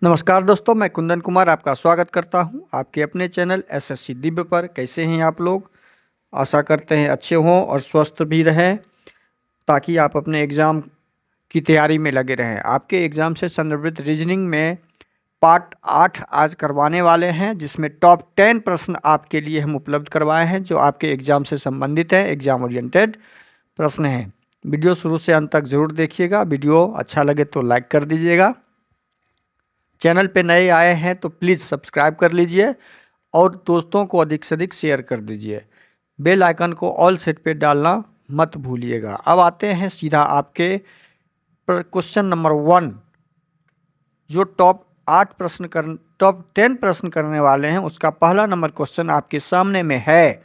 नमस्कार दोस्तों, मैं कुंदन कुमार आपका स्वागत करता हूं आपके अपने चैनल एसएससी दिव्य पर। कैसे हैं आप लोग? आशा करते हैं अच्छे हों और स्वस्थ भी रहें ताकि आप अपने एग्ज़ाम की तैयारी में लगे रहें। आपके एग्ज़ाम से संदर्भित रीजनिंग में पार्ट 8 आज करवाने वाले हैं, जिसमें टॉप 10 प्रश्न आपके लिए हम उपलब्ध करवाए हैं जो आपके एग्ज़ाम से संबंधित हैं, एग्ज़ाम ओरिएंटेड प्रश्न हैं। वीडियो शुरू से अंत तक ज़रूर देखिएगा। वीडियो अच्छा लगे तो लाइक कर दीजिएगा। चैनल पे नए आए हैं तो प्लीज़ सब्सक्राइब कर लीजिए और दोस्तों को अधिक से अधिक शेयर कर दीजिए। बेल आइकन को ऑल सेट पे डालना मत भूलिएगा। अब आते हैं सीधा आपके क्वेश्चन नंबर 1, जो टॉप 10 प्रश्न करने वाले हैं। उसका पहला नंबर क्वेश्चन आपके सामने में है,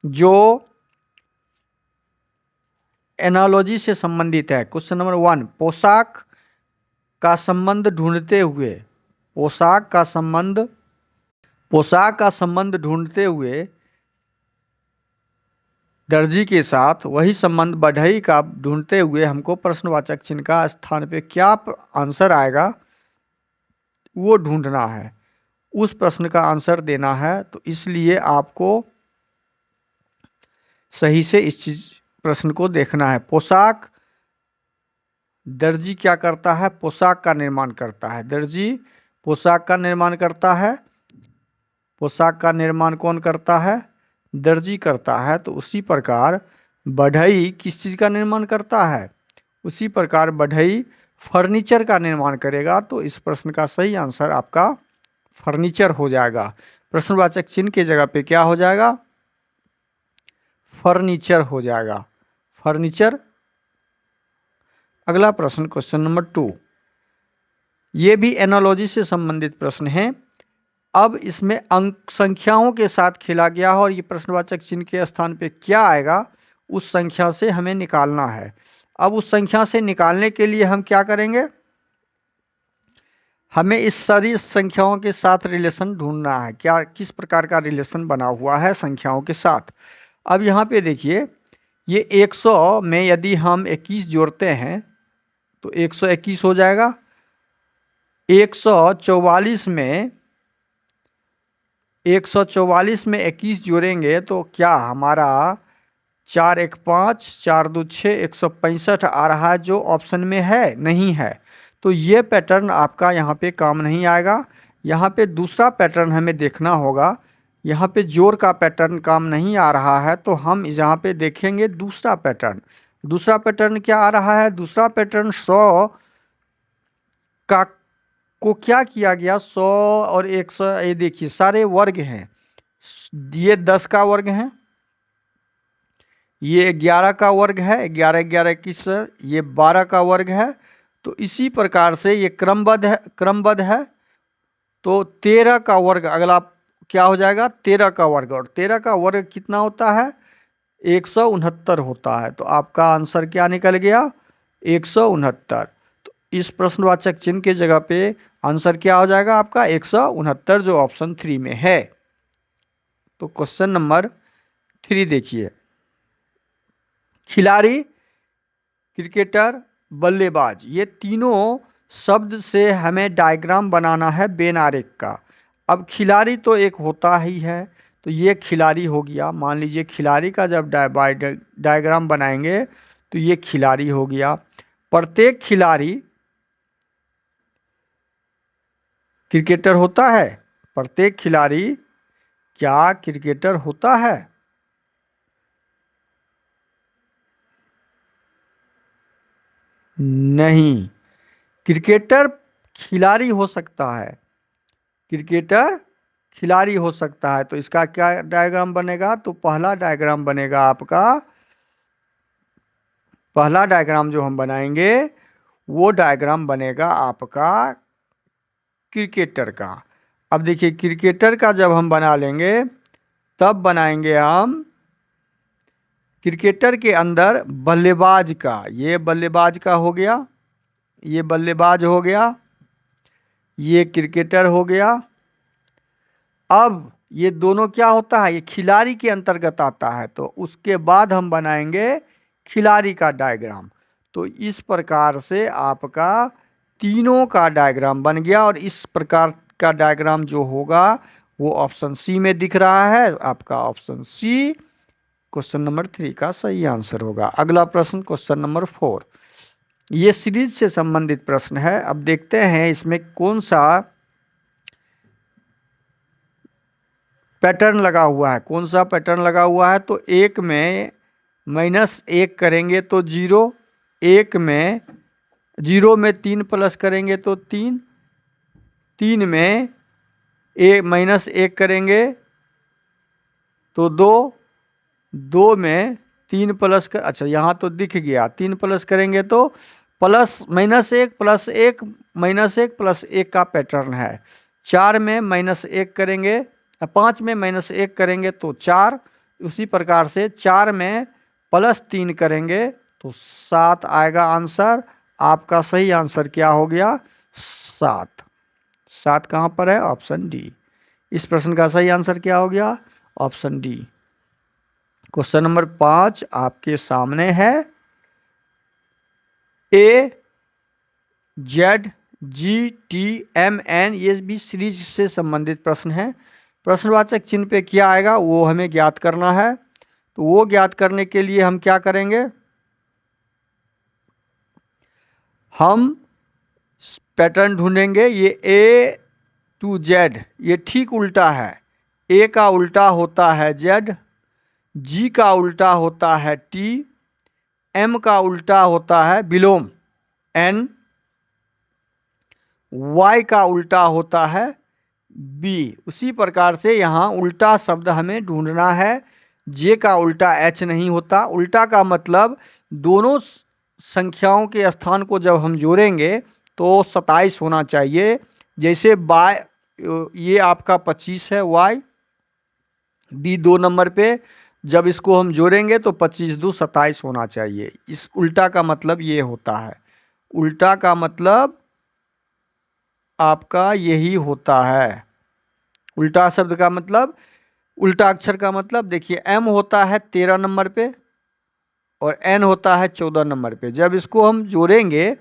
जो एनालॉजी से संबंधित है। क्वेश्चन नंबर 1, पोशाक का संबंध ढूंढते हुए पोशाक का संबंध ढूंढते हुए दर्जी के साथ वही संबंध बढ़ई का ढूंढते हुए हमको प्रश्नवाचक चिन्ह का स्थान पे क्या आंसर आएगा वो ढूंढना है। उस प्रश्न का आंसर देना है, तो इसलिए आपको सही से इस प्रश्न को देखना है। पोशाक, दर्जी क्या करता है? पोशाक का निर्माण करता है। दर्जी पोशाक का निर्माण करता है। पोशाक का निर्माण कौन करता है? दर्जी करता है। तो उसी प्रकार बढ़ई किस चीज़ का निर्माण करता है? उसी प्रकार बढ़ई फर्नीचर का निर्माण करेगा। तो इस प्रश्न का सही आंसर आपका फर्नीचर हो जाएगा। प्रश्नवाचक चिन्ह की जगह पे क्या हो जाएगा? फर्नीचर हो जाएगा। फर्नीचर। अगला प्रश्न, क्वेश्चन नंबर 2, ये भी एनालॉजी से संबंधित प्रश्न है। अब इसमें अंक संख्याओं के साथ खेला गया है और ये प्रश्नवाचक चिन्ह के स्थान पे क्या आएगा उस संख्या से हमें निकालना है। अब उस संख्या से निकालने के लिए हम क्या करेंगे? हमें इस सारी संख्याओं के साथ रिलेशन ढूंढना है। क्या किस प्रकार का रिलेशन बना हुआ है संख्याओं के साथ। अब यहाँ पे देखिए, ये 100 में यदि हम 21 जोड़ते हैं तो 121 हो जाएगा। 144 में 21 जोड़ेंगे तो क्या हमारा 4 1 5 4 2 6 165 आ रहा है, जो ऑप्शन में है? नहीं है। तो ये पैटर्न आपका यहाँ पे काम नहीं आएगा। यहाँ पे दूसरा पैटर्न हमें देखना होगा। यहाँ पे जोड़ का पैटर्न काम नहीं आ रहा है, तो हम यहाँ पे देखेंगे दूसरा पैटर्न। दूसरा पैटर्न क्या आ रहा है? दूसरा पैटर्न 100 का को क्या किया गया? 100 और 100, ये देखिए सारे वर्ग हैं। ये 10 का वर्ग है, ये 11 का वर्ग है, 11 11 21, ये 12 का वर्ग है। तो इसी प्रकार से ये क्रमबद्ध है। तो 13 का वर्ग अगला क्या हो जाएगा? 13 का वर्ग, और 13 का वर्ग कितना होता है? 169 होता है। तो आपका आंसर क्या निकल गया? 169। तो इस प्रश्नवाचक चिन्ह के जगह पे आंसर क्या हो जाएगा आपका? 169, जो ऑप्शन 3 में है। तो क्वेश्चन नंबर 3 देखिए, खिलाड़ी, क्रिकेटर, बल्लेबाज, ये तीनों शब्द से हमें डायग्राम बनाना है वेन आरेख का। अब खिलाड़ी तो एक होता ही है, तो ये खिलाड़ी हो गया। मान लीजिए खिलाड़ी का जब डायग्राम बनाएंगे तो ये खिलाड़ी हो गया। प्रत्येक खिलाड़ी क्रिकेटर होता है? प्रत्येक खिलाड़ी क्या क्रिकेटर होता है? नहीं। क्रिकेटर खिलाड़ी हो सकता है। क्रिकेटर खिलाड़ी हो सकता है। तो इसका क्या डायग्राम बनेगा? तो पहला डायग्राम बनेगा आपका, पहला डायग्राम जो हम बनाएंगे वो डायग्राम बनेगा आपका क्रिकेटर का। अब देखिए, क्रिकेटर का जब हम बना लेंगे तब बनाएंगे हम क्रिकेटर के अंदर बल्लेबाज का। ये बल्लेबाज का हो गया, ये बल्लेबाज हो गया, ये क्रिकेटर हो गया। अब ये दोनों क्या होता है? ये खिलाड़ी के अंतर्गत आता है। तो उसके बाद हम बनाएंगे खिलाड़ी का डायग्राम। तो इस प्रकार से आपका तीनों का डायग्राम बन गया और इस प्रकार का डायग्राम जो होगा वो ऑप्शन सी में दिख रहा है। आपका ऑप्शन सी क्वेश्चन नंबर 3 का सही आंसर होगा। अगला प्रश्न क्वेश्चन नंबर 4, ये सीरीज से संबंधित प्रश्न है। अब देखते हैं इसमें कौन सा पैटर्न लगा हुआ है, कौन सा पैटर्न लगा हुआ है। तो एक में -1 करेंगे तो 0, एक में 0 में 3 प्लस करेंगे तो 3, 3 में -1 करेंगे तो 2, 2 में 3 प्लस कर, अच्छा यहाँ तो दिख गया, 3 प्लस करेंगे तो -1 प्लस 1 -1 प्लस 1 का पैटर्न है। 4 में -1 करेंगे, 5 में -1 करेंगे तो 4, उसी प्रकार से 4 में +3 करेंगे तो 7 आएगा आंसर। आपका सही आंसर क्या हो गया? 7। 7 कहाँ पर है? Option D. इस प्रश्न का सही आंसर क्या हो गया? Option D. क्वेश्चन नंबर 5 आपके सामने है। A Z G T M N, ये भी सीरीज से संबंधित प्रश्न है। प्रश्नवाचक चिन्ह पे क्या आएगा वो हमें ज्ञात करना है। तो वो ज्ञात करने के लिए हम क्या करेंगे, हम पैटर्न ढूंढेंगे। ये A to Z ये ठीक उल्टा है। A का उल्टा होता है Z, G का उल्टा होता है T, M का उल्टा होता है विलोम N, Y का उल्टा होता है B। उसी प्रकार से यहाँ उल्टा शब्द हमें ढूंढना है। J का उल्टा H नहीं होता। उल्टा का मतलब दोनों संख्याओं के स्थान को जब हम जोड़ेंगे तो 27 होना चाहिए। जैसे बाय ये आपका 25 है Y, B 2 नंबर पे, जब इसको हम जोड़ेंगे तो 25 2 27 होना चाहिए। इस उल्टा का मतलब ये होता है। उल्टा का मतलब आपका यही होता है। उल्टा शब्द का मतलब, उल्टा अक्षर का मतलब देखिए, M होता है 13 नंबर पे और N होता है 14 नंबर पे। जब इसको हम जोड़ेंगे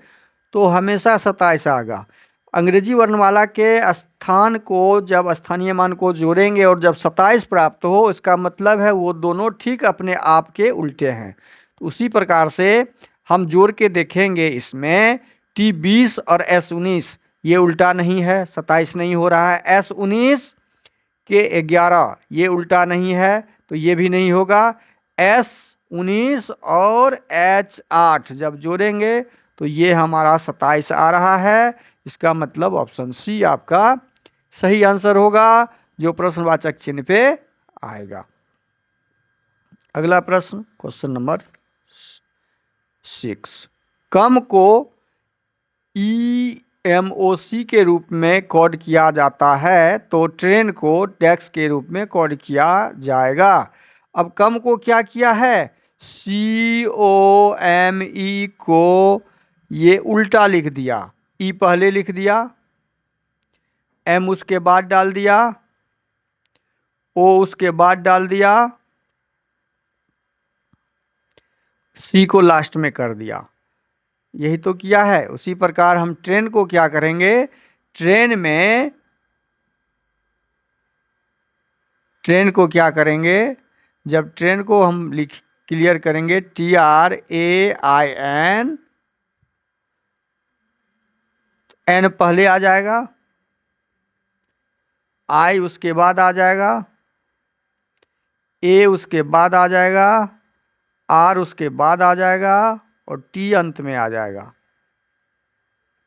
तो हमेशा 27 आएगा। अंग्रेजी वर्णमाला के स्थान को जब स्थानीय मान को जोड़ेंगे और जब 27 प्राप्त हो, इसका मतलब है वो दोनों ठीक अपने आप के उल्टे हैं। तो उसी प्रकार से हम जोड़ के देखेंगे। इसमें T 20 और S 19 ये उल्टा नहीं है, 27 नहीं हो रहा है। S 19 के 11 ये उल्टा नहीं है तो ये भी नहीं होगा। S 19 और H 8 जब जोड़ेंगे तो ये हमारा 27 आ रहा है। इसका मतलब ऑप्शन सी आपका सही आंसर होगा, जो प्रश्नवाचक चिन्ह पे आएगा। अगला प्रश्न क्वेश्चन नंबर 6, कम को EMOC के रूप में कोड किया जाता है तो ट्रेन को डेक्स के रूप में कोड किया जाएगा। अब कम को क्या किया है, COME को ये उल्टा लिख दिया। E पहले लिख दिया, M उसके बाद डाल दिया, O उसके बाद डाल दिया, C को लास्ट में कर दिया। यही तो किया है। उसी प्रकार हम ट्रेन को क्या करेंगे, ट्रेन को क्या करेंगे, जब ट्रेन को हम क्लियर करेंगे TRAIN, N पहले आ जाएगा, I उसके बाद आ जाएगा, A उसके बाद आ जाएगा, R उसके बाद आ जाएगा और T अंत में आ जाएगा।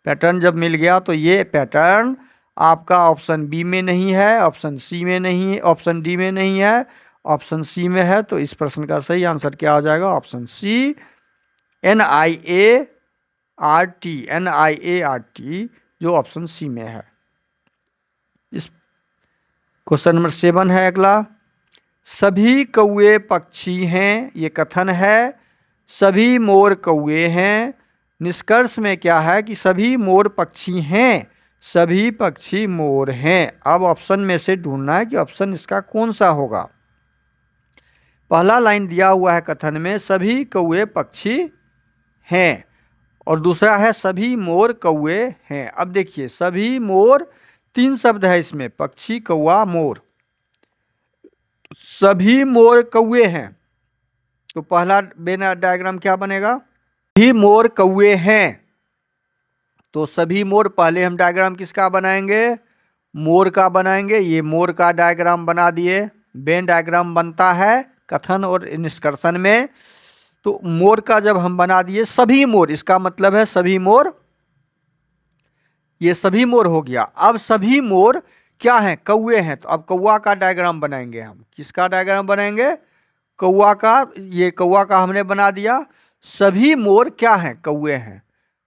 पैटर्न जब मिल गया तो ये पैटर्न आपका ऑप्शन बी में नहीं है, ऑप्शन सी में नहीं है, ऑप्शन डी में नहीं है, ऑप्शन सी में है। तो इस प्रश्न का सही आंसर क्या हो जाएगा? ऑप्शन सी, NIART, जो ऑप्शन सी में है। इस क्वेश्चन नंबर 7 है अगला। सभी कौवे पक्षी हैं, ये कथन है। सभी मोर कौवे हैं। निष्कर्ष में क्या है कि सभी मोर पक्षी हैं, सभी पक्षी मोर हैं। अब ऑप्शन में से ढूंढना है कि ऑप्शन इसका कौन सा होगा। पहला लाइन दिया हुआ है कथन में, सभी कौवे पक्षी हैं, और दूसरा है सभी मोर कौए हैं। अब देखिए सभी मोर, तीन शब्द है इसमें, पक्षी कौआ मोर। सभी मोर कौए हैं तो पहला बेना डायग्राम क्या बनेगा, सभी मोर कौए हैं। तो सभी मोर, पहले हम डायग्राम किसका बनाएंगे, मोर का बनाएंगे। ये मोर का डायग्राम बना दिए। वेन डायग्राम बनता है कथन और निष्कर्षण में। तो मोर का जब हम बना दिए, सभी मोर, इसका मतलब है सभी मोर, ये सभी मोर हो गया। अब सभी मोर क्या हैं, कौए हैं। तो अब कौआ का डायग्राम बनाएंगे हम। किसका डायग्राम बनाएंगे, कौआ का। ये कौआ का हमने बना दिया। सभी मोर क्या हैं, कौए हैं।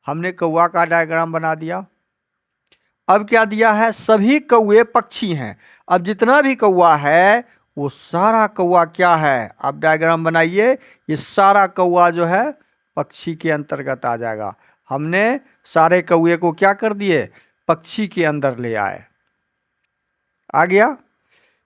हमने कौआ का डायग्राम बना दिया। अब क्या दिया है, सभी कौए पक्षी हैं। अब जितना भी कौआ है वो सारा कौआ क्या है, आप डायग्राम बनाइए। ये सारा कौआ जो है पक्षी के अंतर्गत आ जाएगा। हमने सारे कौए को क्या कर दिए, पक्षी के अंदर ले आए। आ गया,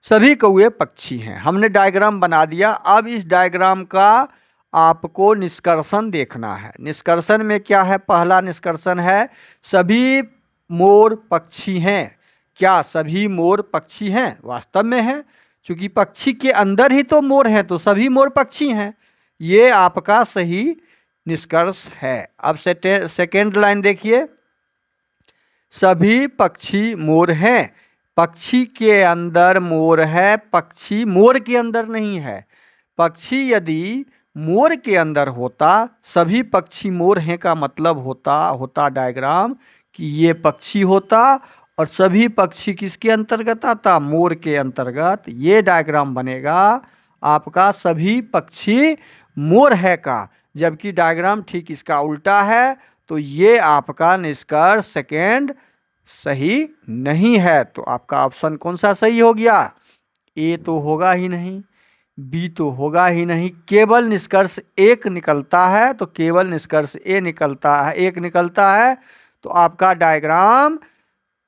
सभी कौए पक्षी हैं। हमने डायग्राम बना दिया। अब इस डायग्राम का आपको निष्कर्षण देखना है। निष्कर्षण में क्या है, पहला निष्कर्षण है सभी मोर पक्षी हैं। क्या सभी मोर पक्षी हैं, वास्तव में है, क्योंकि पक्षी के अंदर ही तो मोर है, तो सभी मोर पक्षी हैं। ये आपका सही निष्कर्ष है। अब सेकेंड लाइन देखिए, सभी पक्षी मोर हैं। पक्षी के अंदर मोर है, पक्षी मोर के अंदर नहीं है। पक्षी यदि मोर के अंदर होता, सभी पक्षी मोर हैं का मतलब होता डायग्राम कि ये पक्षी होता और सभी पक्षी किसके अंतर्गत आता, मोर के अंतर्गत। ये डायग्राम बनेगा आपका सभी पक्षी मोर है का। जबकि डायग्राम ठीक इसका उल्टा है। तो ये आपका निष्कर्ष सेकेंड सही नहीं है। तो आपका ऑप्शन कौन सा सही हो गया, ए तो होगा ही नहीं, बी तो होगा ही नहीं। केवल निष्कर्ष एक निकलता है, तो केवल निष्कर्ष ए निकलता है, एक निकलता है। तो आपका डायग्राम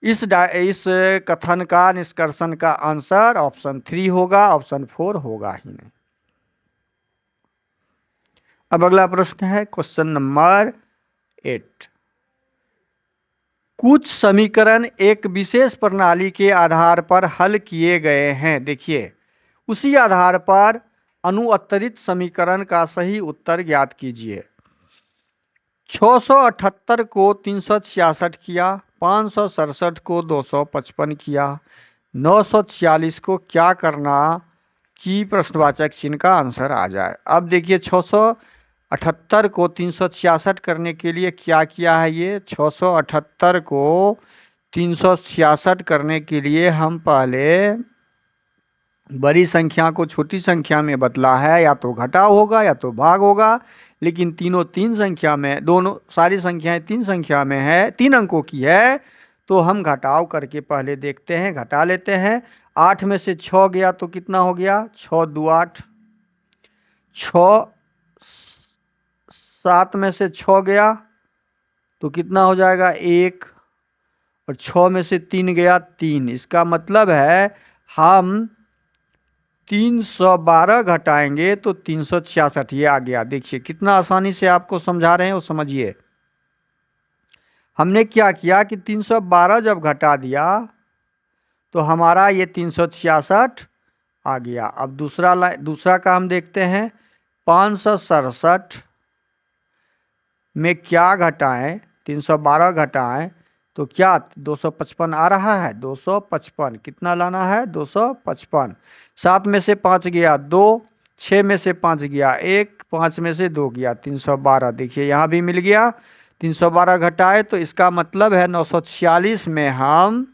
इस कथन का निष्कर्षण का आंसर ऑप्शन 3 होगा, ऑप्शन 4 होगा ही नहीं। अब अगला प्रश्न है क्वेश्चन नंबर 8। कुछ समीकरण एक विशेष प्रणाली के आधार पर हल किए गए हैं। देखिए, उसी आधार पर अनुत्तरित समीकरण का सही उत्तर ज्ञात कीजिए। 678 को 366 किया, 567 को 255 किया, 946 को क्या करना कि प्रश्नवाचक चिन्ह का आंसर आ जाए। अब देखिए 678 को 366 करने के लिए क्या किया है, ये 678 को 366 करने के लिए हम पहले बड़ी संख्या को छोटी संख्या में बदला है। या तो घटाव होगा या तो भाग होगा, लेकिन तीनों तीन संख्या में, दोनों सारी संख्याएं तीन संख्या में है, 3 अंकों की है। तो हम घटाव करके पहले देखते हैं, घटा लेते हैं। 8 में से 6 गया तो कितना हो गया, 6 2 8। 6 7 में से 6 गया तो कितना हो जाएगा, 1। और 6 में से 3 गया, 3। इसका मतलब है हम 312 घटाएंगे तो 366, ये आ गया। देखिए कितना आसानी से आपको समझा रहे हैं, वो समझिए। हमने क्या किया कि 312 जब घटा दिया तो हमारा ये 366 आ गया। अब दूसरा काम देखते हैं। 567 में क्या घटाएं, 312 घटाएं तो क्या 255 आ रहा है, 255 कितना लाना है, 255। 7 में से 5 गया 2, 6 में से 5 गया 1, 5 में से 2 गया 312। देखिए यहाँ भी मिल गया। 312 घटाए तो इसका मतलब है 946 में हम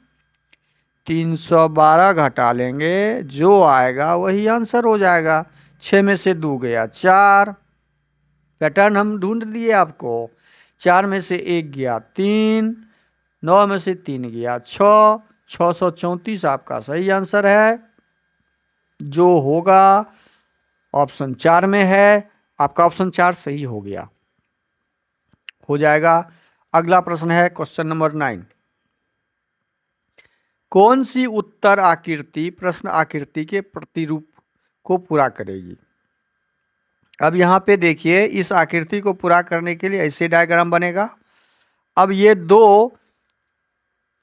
312 घटा लेंगे, जो आएगा वही आंसर हो जाएगा। 6 में से 2 गया 4, पैटर्न हम ढूंढ दिए आपको। 4 में से 1 गया 3, 9 में से 3 गया 6, 634 आपका सही आंसर है, जो होगा ऑप्शन 4 में है। आपका ऑप्शन 4 सही हो गया, हो जाएगा। अगला प्रश्न है क्वेश्चन नंबर 9। कौन सी उत्तर आकृति प्रश्न आकृति के प्रतिरूप को पूरा करेगी। अब यहाँ पे देखिए, इस आकृति को पूरा करने के लिए ऐसे डायग्राम बनेगा। अब ये दो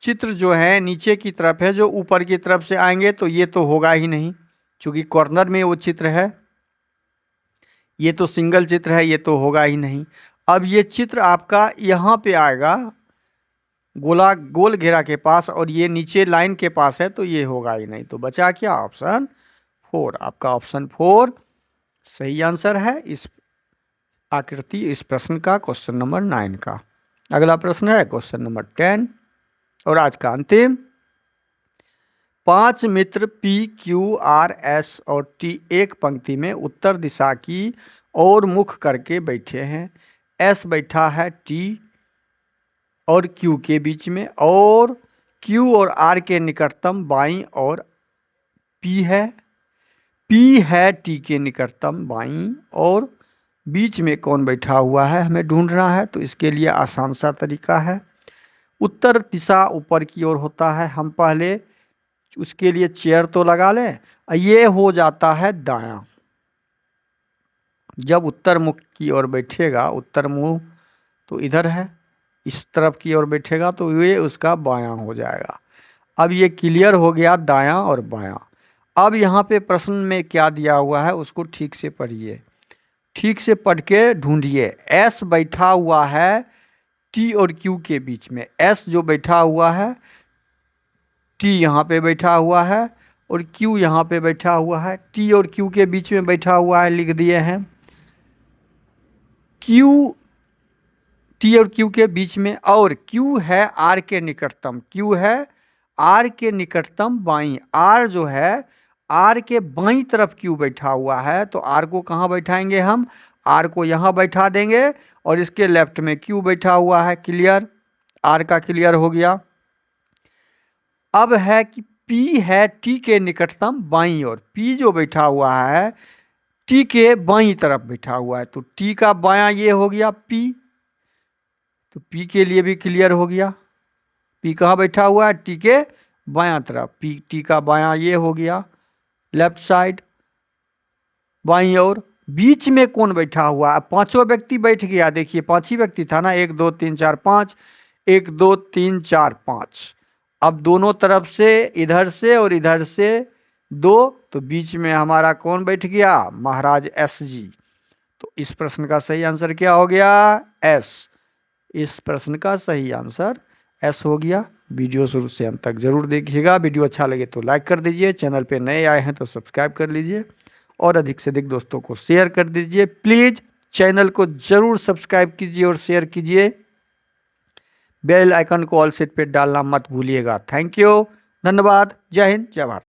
चित्र जो है नीचे की तरफ है, जो ऊपर की तरफ से आएंगे तो ये तो होगा ही नहीं, क्योंकि कॉर्नर में वो चित्र है। ये तो सिंगल चित्र है, ये तो होगा ही नहीं। अब ये चित्र आपका यहाँ पे आएगा गोल घेरा के पास, और ये नीचे लाइन के पास है, तो ये होगा ही नहीं। तो बचा क्या? ऑप्शन 4। आपका ऑप्शन 4 सही आंसर है इस आकृति, इस प्रश्न का, क्वेश्चन नंबर 9 का। अगला प्रश्न है क्वेश्चन नंबर 10 और आज का अंतिम। 5 मित्र P, Q, R, S और T एक पंक्ति में उत्तर दिशा की ओर मुख करके बैठे हैं। S बैठा है T और Q के बीच में, और Q और R के निकटतम बाईं और P है। P है T के निकटतम बाईं, और बीच में कौन बैठा हुआ है हमें ढूंढना है। तो इसके लिए आसान सा तरीका है। उत्तर दिशा ऊपर की ओर होता है, हम पहले उसके लिए चेयर तो लगा लें। ये हो जाता है दायां। जब उत्तर मुख की ओर बैठेगा, उत्तर मुंह तो इधर है, इस तरफ की ओर बैठेगा तो ये उसका बायां हो जाएगा। अब ये क्लियर हो गया दायां और बायां। अब यहाँ पे प्रश्न में क्या दिया हुआ है उसको ठीक से पढ़िए, ठीक से पढ़ के ढूंढिए। एस बैठा हुआ है टी और क्यू के बीच में। एस जो बैठा हुआ है, टी यहाँ पे बैठा हुआ है, और क्यू यहाँ पे बैठा हुआ है। टी और क्यू के बीच में बैठा हुआ है, लिख दिए हैं। क्यू टी और क्यू के बीच में, और क्यू है आर के निकटतम। क्यू है आर के निकटतम बाईं। आर जो है आर के बाईं तरफ क्यू बैठा हुआ है, तो आर को कहाँ बैठाएंगे हम? आर को यहाँ बैठा देंगे, और इसके लेफ्ट में क्यू बैठा हुआ है। क्लियर? आर का क्लियर हो गया। अब है कि P है T के निकटतम बाईं ओर। P जो बैठा हुआ है T के बाईं तरफ बैठा हुआ है, तो T का बायां ये हो गया P। तो P के लिए भी क्लियर हो गया। P कहाँ बैठा हुआ है? T के बायां तरफ। T का बायां ये हो गया, लेफ्ट साइड, बाईं ओर। बीच में कौन बैठा हुआ है? पांचों व्यक्ति बैठ गया। देखिए 5 ही व्यक्ति था ना, 1 2 3 4 5, 1 2 3 4 5। अब दोनों तरफ से, इधर से और इधर से 2, तो बीच में हमारा कौन बैठ गया? महाराज एस जी। तो इस प्रश्न का सही आंसर क्या हो गया? एस। इस प्रश्न का सही आंसर एस हो गया। वीडियो शुरू से अंत तक जरूर देखिएगा। वीडियो अच्छा लगे तो लाइक कर दीजिए, चैनल पे नए आए हैं तो सब्सक्राइब कर लीजिए, और अधिक से अधिक दोस्तों को शेयर कर दीजिए। प्लीज़ चैनल को जरूर सब्सक्राइब कीजिए और शेयर कीजिए। बेल आइकन को ऑल सेट पे डालना मत भूलिएगा। थैंक यू, धन्यवाद, जय हिंद, जय भारत।